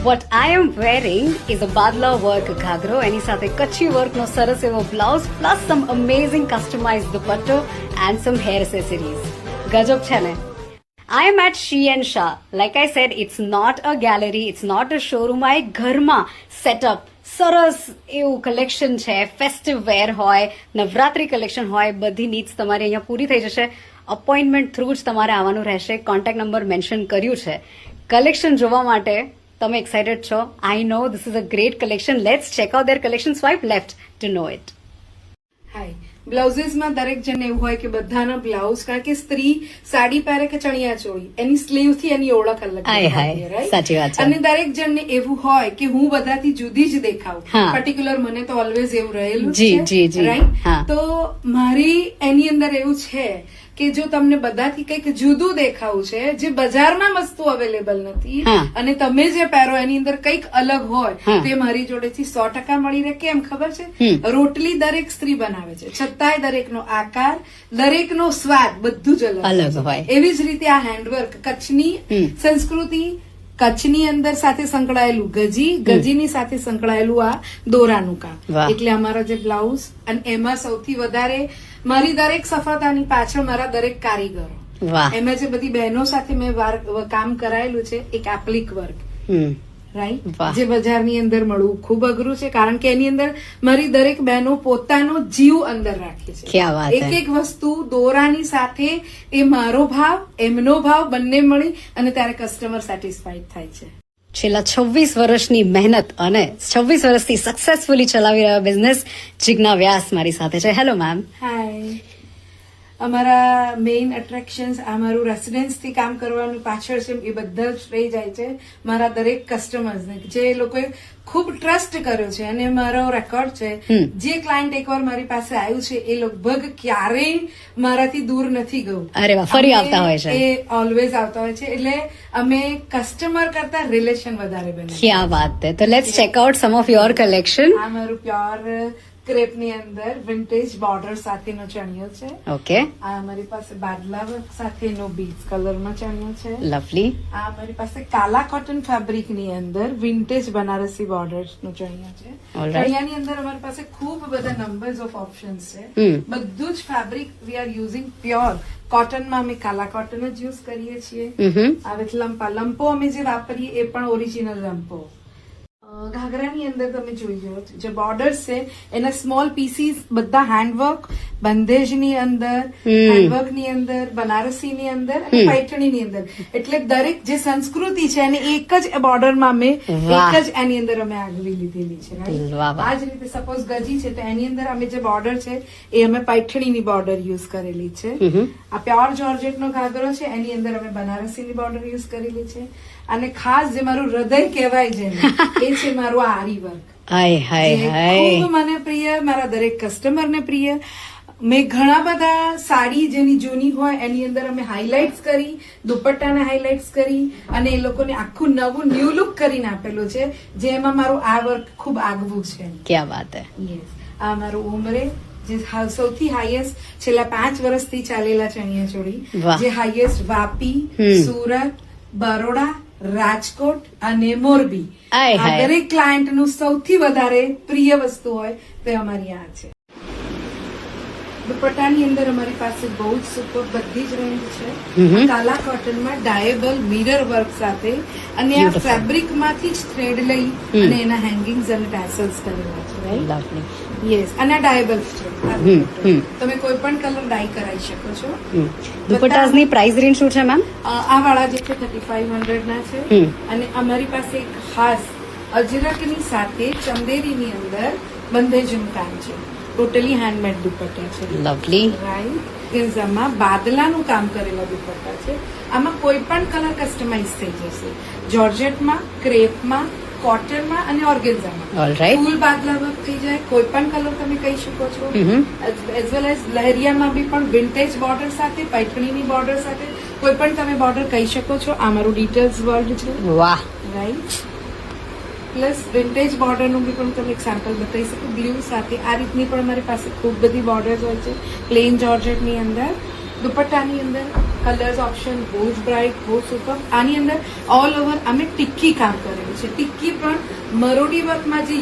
What I am wearing is a Badla work ઘાઘરો, એની સાથે કચ્છી વર્કનો સરસ એવો blouse plus some amazing customized દુપટ્ટો and some hair accessories. ગજબ છે ને? I am at She and Shah. Like I said, it's not a gallery, it's not a showroom. આ એક ઘરમાં સેટઅપ સરસ એવું કલેક્શન છે. ફેસ્ટિવ વેર હોય, નવરાત્રી કલેક્શન હોય, બધી નીડ્સ તમારી અહીંયા પૂરી થઈ જશે. અપોઇન્ટમેન્ટ થ્રુ જ તમારે આવવાનું રહેશે. કોન્ટેક્ટ નંબર મેન્શન કર્યું છે. કલેક્શન જોવા માટે તમે એક્સાઇટેડ છો? I know this is a great collection. Let's check out their collection. Swipe left to know it. Hi, બ્લાઉઝીસમાં દરેક જણને એવું હોય કે બધાના બ્લાઉઝ, કારણ કે સ્ત્રી સાડી પહેરે કે ચણિયા ચોળી, એની સ્લીવ થી એની ઓળખ અલગ હોય, સાચી વાત છે. અને દરેક જણને એવું હોય કે હું બધાથી જુદી જ દેખાઉં. પર્ટિક્યુલર મને તો ઓલવેઝ એવું રહેલું છે, રાઈટ? તો મારી એની અંદર એવું છે કે જો તમને બધાથી કંઈક જુદું દેખાવું છે, જે બજારમાં વસ્તુ અવેલેબલ નથી, અને તમે જે પહેરો એની અંદર કંઈક અલગ હોય, તે મારી જોડેથી 100% મળી રહે. કેમ ખબર છે? રોટલી દરેક સ્ત્રી બનાવે છે, છતાંય દરેકનો આકાર, દરેકનો સ્વાદ બધું જ અલગ હોય. એવી જ રીતે આ હેન્ડવર્ક, કચ્છની સંસ્કૃતિ, કચ્છની અંદર સાથે સંકળાયેલું ગજીની સાથે સંકળાયેલું આ દોરાનું કામ. એટલે અમારા જે બ્લાઉઝ, અને એમાં સૌથી વધારે મારી દરેક સફળતાની પાછળ મારા દરેક કારીગરો, એમાં જે બધી બહેનો સાથે મેં કામ કરાયેલું છે, એક એપ્લિક વર્ક, રાઈટ? જે બજારની અંદર મળવું ખૂબ અઘરું છે, કારણ કે એની અંદર મારી દરેક બહેનો પોતાનો જીવ અંદર રાખે છે. એક એક વસ્તુ દોરાની સાથે એ મારો ભાવ, એમનો ભાવ બંને મળી અને ત્યારે કસ્ટમર સેટિસ્ફાઈડ થાય છે. છેલ્લા 26 વર્ષની મહેનત અને 26 વર્ષથી સક્સેસફુલી ચલાવી રહ્યા બિઝનેસ જિજ્ઞા વ્યાસ મારી સાથે છે. Hello ma'am. હાય. અમારા મેઇન એટ્રેક્શન્સ, અમારું રેસિડેન્સ થી કામ કરવાનું પાછળ છે, એ બધા જ રહી જાય છે મારા દરેક કસ્ટમર્સને, જે લોકોએ ખૂબ ટ્રસ્ટ કર્યો છે. અને મારો રેકોર્ડ છે, જે ક્લાયન્ટ એકવાર મારી પાસે આવ્યું છે એ લગભગ ક્યારેય મારાથી દૂર નથી ગયું. અરે વાહ, ફરી આવતા હોય છે, એ ઓલવેઝ આવતા હોય છે. એટલે અમે કસ્ટમર કરતા રિલેશન વધારે બને. ક્યા વાત છે. તો let's check out some of your collection. આ મારું પ્યોર ક્રેપ ની અંદર વિન્ટેજ બોર્ડર સાથેનો ચણિયો છે. ઓકે. આ અમારી પાસે બાદલા વર્ક સાથેનો બીચ કલરમાં ચણિયો છે. લવલી. આ અમારી પાસે કાલા કોટન ફેબ્રિક ની અંદર વિન્ટેજ બનારસી બોર્ડર નો ચણિયો છે. ચણિયાની અંદર અમારી પાસે ખૂબ બધા નંબર્સ ઓફ ઓપ્શન્સ છે. બધું જ fabric we are using pure કોટનમાં. અમે કાલા કોટન જ યુઝ કરીએ છીએ. આ વિથ લંપો અમે જે વાપરીએ એ પણ ઓરિજિનલ લંપો. ઘાઘરાની અંદર તમે જોઈ લો, જે બોર્ડર્સ છે એના સ્મોલ પીસીસ બધા હેન્ડવર્ક, બંધેજની અંદર, હેન્ડવર્કની અંદર, બનારસીની અંદર અને પૈઠણીની અંદર. એટલે દરેક જે સંસ્કૃતિ છે એને એક જ બોર્ડરમાં અમે એક જ એની અંદર અમે આગવી લીધેલી છે. આ જ રીતે સપોઝ ગજી છે તો એની અંદર અમે જે બોર્ડર છે એ અમે પૈઠણીની બોર્ડર યુઝ કરેલી છે. આ પ્યોર જોર્જેટનો ઘાઘરો છે, એની અંદર અમે બનારસીની બોર્ડર યુઝ કરેલી છે. અને ખાસ જે મારું હૃદય કહેવાય છે એ છે મારું આરી વર્ક. ખૂબ મને પ્રિય, મારા દરેક કસ્ટમરને પ્રિય. મેં ઘણા બધા સાડી જેની જૂની હોય એની અંદર અમે હાઇલાઇટ્સ કરી, દુપટ્ટાને હાઇલાઇટ્સ કરી અને એ લોકોને આખું નવું ન્યૂ લુક કરીને આપેલું છે, જેમાં મારું આ વર્ક ખૂબ આગવું છે. ક્યા વાત હે. યસ. આ મારું ઉમરે, જે સૌથી હાઈએસ્ટ છેલ્લા 5 વર્ષથી ચાલેલા ચણિયા ચોળી, જે હાઈએસ્ટ વાપી, સુરત, બરોડા, રાજકોટ અને મોરબી, આ દરેક ક્લાયન્ટ નું સૌથી વધારે પ્રિય વસ્તુ હોય તે અમારી આ છે. દુપટ્ટાની અંદર અમારી પાસે બહુ જ સુપર બધી જ રેન્જ છે. કાલા કોટનમાં ડાયેબલ મિરર વર્ક સાથે, અને આ ફેબ્રિક માંથી જ થ્રેડ લઈ અને એના હેંગિંગ્સ અને ટેસલ્સ કરેલા છે. યસ. અને ડાયેબલ છે, તમે કોઈ પણ કલર ડાય કરાવી શકો છો. દુપટ્ટાની પ્રાઇસ રેન્જ શું છે મેમ? આ વાળા જે છે 3500 ના છે. અને અમારી પાસે એક ખાસ અજરકની સાથે ચંદેરીની અંદર બંધેજનું કામ છે. ટોટલી હેન્ડમેડ દુપટ્ટા છે. લવલી. રાઈટ. ગેન્ઝામાં બાદલાનું કામ કરેલા દુપટ્ટા છે. આમાં કોઈ પણ કલર કસ્ટમાઇઝ થઈ જશે. જોર્જેટમાં, ક્રેપમાં, કોટનમાં અને ઓર્ગેન્ઝામાં ફૂલ બાદલા વર્ક થઈ જાય. કોઈ પણ કલર તમે કહી શકો છો. એઝ વેલ એઝ લહેરિયામાં બી પણ વિન્ટેજ બોર્ડર સાથે, પૈઠણીની બોર્ડર સાથે કોઈ પણ તમે બોર્ડર કહી શકો છો. આ મારું ડિટેલ્સ વર્ડ છે. વાહ. રાઈટ. પ્લસ વિન્ટેજ બોર્ડરનું બી પણ તમે એક સેમ્પલ બતાવી શકો બ્લુ સાથે. આ રીતની પણ અમારી પાસે ખૂબ બધી બોર્ડર્સ હોય છે પ્લેન જોર્જેટની અંદર. દુપટ્ટાની અંદર કલર્સ ઓપ્શન બહુ જ બ્રાઇટ, બહુ સુપર. આની અંદર ઓલ ઓવર અમે ટિક્કી કામ કરેલું છે. ટિક્કી પણ મરોડી વર્કમાં જે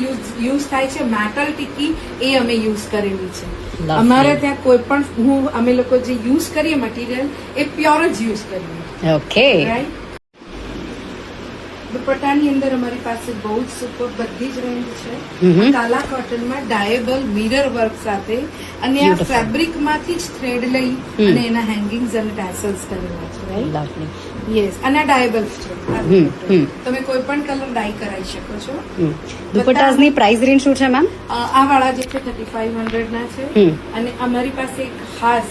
યુઝ થાય છે, મેટલ ટિક્કી, એ અમે યુઝ કરેલી છે. અમારે ત્યાં કોઈ પણ અમે લોકો જે યુઝ કરીએ મટીરિયલ એ પ્યોર જ યુઝ કરીએ. ઓકે. રાઈટ. દુપટ્ટાની અંદર અમારી પાસે બહુ જ સુપર બધી જ રેન્જ છે. કાલા કોટનમાં ડાયેબલ મિરર વર્ક સાથે અને આ ફેબ્રિક માંથી જ થ્રેડ લઈ અને એના હેંગિંગ્સ અને ટેસલ્સ કરેલા છે. રાઈટ. યસ. અને આ ડાયેબલ છે. તમે કોઈ પણ કલર ડાય કરાવી શકો છો. દુપટ્ટાની પ્રાઇસ રેન્જ શું છે મેમ? આ વાળા જે છે 3500 ના છે. અને અમારી પાસે એક ખાસ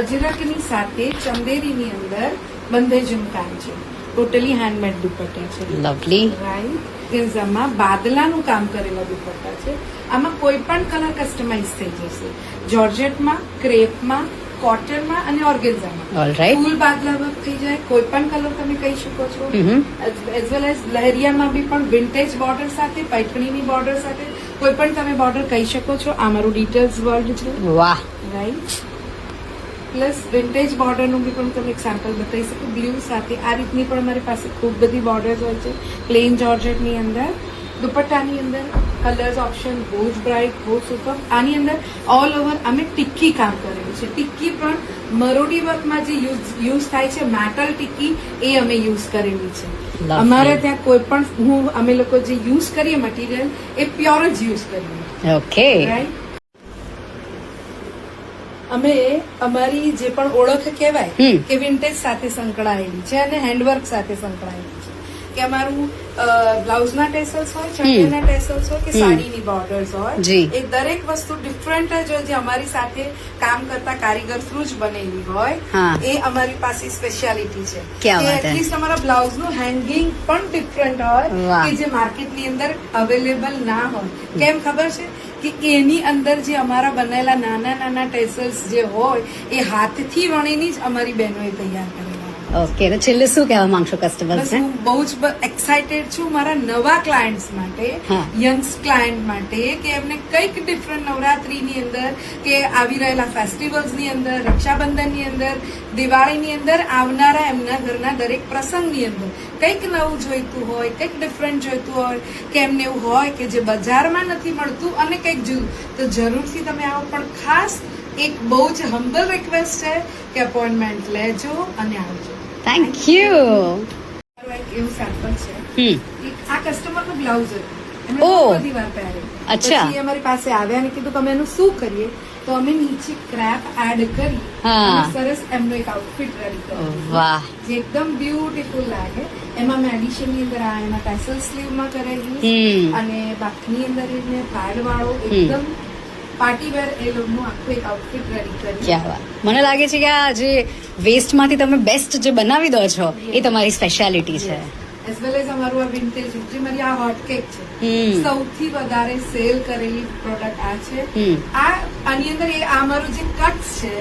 અજરકની સાથે ચંદેરીની અંદર બંધેજનું કામ છે. ટોટલી હેન્ડમેડ દુપટ્ટા છે. લવલી. રાઈટ. ગેન્ઝામાં બાદલાનું કામ કરેલા દુપટ્ટા છે. આમાં કોઈ પણ કલર કસ્ટમાઇઝ થઈ જશે. જોર્જેટમાં, ક્રેપમાં, કોટનમાં અને ઓર્ગેન્ઝામાં. ઓલરાઈટ. ફૂલ બાદલા વર્ક થઈ જાય. કોઈ પણ કલર તમે કહી શકો છો. એઝ વેલ એઝ લહેરિયામાં બી પણ વિન્ટેજ બોર્ડર સાથે, પૈઠણીની બોર્ડર સાથે કોઈ પણ તમે બોર્ડર કહી શકો છો. આ મારું ડિટેલ્સ વર્લ્ડ છે. વાહ. રાઈટ. પ્લસ વિન્ટેજ બોર્ડરનું બી પણ તમે એક સેમ્પલ બતાવી શકો. બ્લુ સાથે આ રીતની પણ અમારી પાસે ખૂબ બધી બોર્ડર્સ હોય છે પ્લેન જોર્જેટની અંદર. દુપટ્ટાની અંદર કલર્સ ઓપ્શન બહુ જ બ્રાઇટ, બહુ સુપર. આની અંદર ઓલ ઓવર અમે ટિક્કી કામ કરેલું છે. ટિક્કી પણ મરોડી વર્કમાં જે યુઝ થાય છે, મેટલ ટિક્કી, એ અમે યુઝ કરેલી છે. અમારે ત્યાં કોઈ પણ અમે લોકો જે યુઝ કરીએ મટીરિયલ એ પ્યોર જ યુઝ કરીએ. ઓકે. રાઈટ. અમે અમારી જે પણ ઓળખ કહેવાય કે વિન્ટેજ સાથે સંકળાયેલી છે અને હેન્ડવર્ક સાથે સંકળાયેલી છે. કે અમારું બ્લાઉઝના ટેસલ્સ હોય, ચણિયાના ટેસલ્સ હોય કે સાડીની બોર્ડર્સ હોય, એ દરેક વસ્તુ ડિફરન્ટ જ હોય જે અમારી સાથે કામ કરતા કારીગર થ્રુ જ બનેલી હોય. એ અમારી પાસે સ્પેશિયાલિટી છે કે એટલીસ્ટ અમારા બ્લાઉઝનું હેંગિંગ પણ ડિફરન્ટ હોય કે જે માર્કેટની અંદર અવેલેબલ ના હોય. કેમ ખબર છે? કે એની અંદર જે અમારા બનેલા નાના નાના ટેસલ્સ જે હોય એ હાથથી વણીની જ અમારી બહેનોએ તૈયાર કરેલા. ઓકે. તો છેલ્લે શું કહેવા માંગશો કસ્ટમર્સ? હું બહુ જ એક્સાઇટેડ છું મારા નવા ક્લાયન્ટ્સ માટે, યંગ્સ ક્લાયન્ટ માટે, કે એમને કંઈક ડિફરન્ટ નવરાત્રીની અંદર કે આવી રહેલા ફેસ્ટિવલ્સની અંદર, રક્ષાબંધનની અંદર, દિવાળીની અંદર આવનારા એમના ઘરના દરેક પ્રસંગની અંદર કંઈક નવું જોઈતું હોય, કંઈક ડિફરન્ટ જોઈતું હોય, કે એમને એવું હોય કે જે બજારમાં નથી મળતું અને કંઈક જુદું, તો જરૂરથી તમે આવો. પણ ખાસ એક બહુ જ હમ્બલ રિક્વેસ્ટ છે કે અપોઇન્ટમેન્ટ લેજો અને આવજો. Thank you. એક એવું સેમ્પલ છે. આ કસ્ટમરનું બ્લાઉઝ હતું. એમણે બધી વાર પહેર્યું. પછી અમારી પાસે આવ્યા અને કીધું કે અમે એનું શું કરીએ? તો અમે નીચે ક્રેપ એડ કરી સરસ એમનો એક આઉટફિટ રેડી કર્યો. વાહ. જે એકદમ બ્યુટીફુલ લાગે. એમાં મેં એડિશન ની અંદર એના ટેસલ સ્લીવમાં કરેલું અને બાકીની અંદર એને ફાયર વાળો એકદમ પાર્ટી વેર એ લોકોનું આખું એક આઉટફિટ રેડી કર્યું. ક્યાં વાત. મને લાગે છે કે આ જે વેસ્ટ માંથી તમે બેસ્ટ જે બનાવી દો છો એ તમારી સ્પેશિયાલિટી છે. એઝ વેલ એઝ અમારું આ વિન્ટેજ જે મારી આ હોટ કેક છે, સૌથી વધારે સેલ કરેલી પ્રોડક્ટ આ છે. આની અંદર આ અમારું જે કટ્સ છે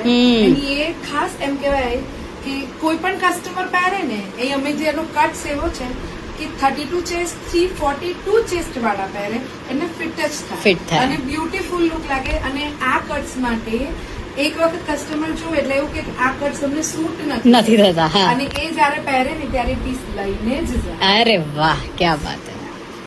એની એ ખાસ એમ કહેવાય કે કોઈ પણ કસ્ટમર પહેરે ને એ અમે જે એનો કટ્સ એવો છે કે 32 ચેસ્ટ થી 42 ચેસ્ટ વાળા પહેરે એને ફિટ જ થાય અને બ્યુટીફુલ લુક લાગે. અને આ કટ્સ માટે એક વખત કસ્ટમર જોવે એટલે એવું કે આ કટ્સ અમને સૂટ નથી થતા અને એ જયારે પહેરે ને ત્યારે પીસ લઈને જ જાય. અરે વાહ, ક્યાં વાત.